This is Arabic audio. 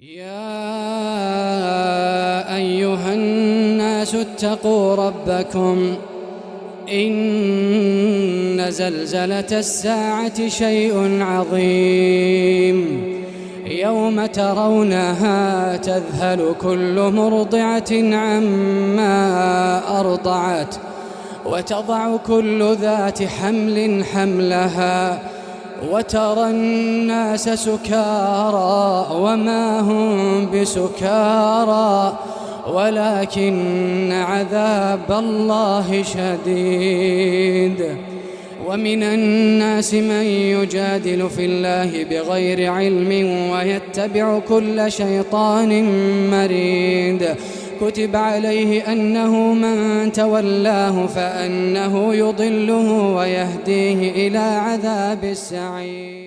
يا أيها الناس اتقوا ربكم إن زلزلة الساعة شيء عظيم يوم ترونها تذهل كل مرضعة عما أرضعت وتضع كل ذات حمل حملها وترى الناس سكارى وما هم بسكارى ولكن عذاب الله شديد. ومن الناس من يجادل في الله بغير علم ويتبع كل شيطان مريد كتب عليه أنه من تولاه فأنه يضله ويهديه إلى عذاب السعير.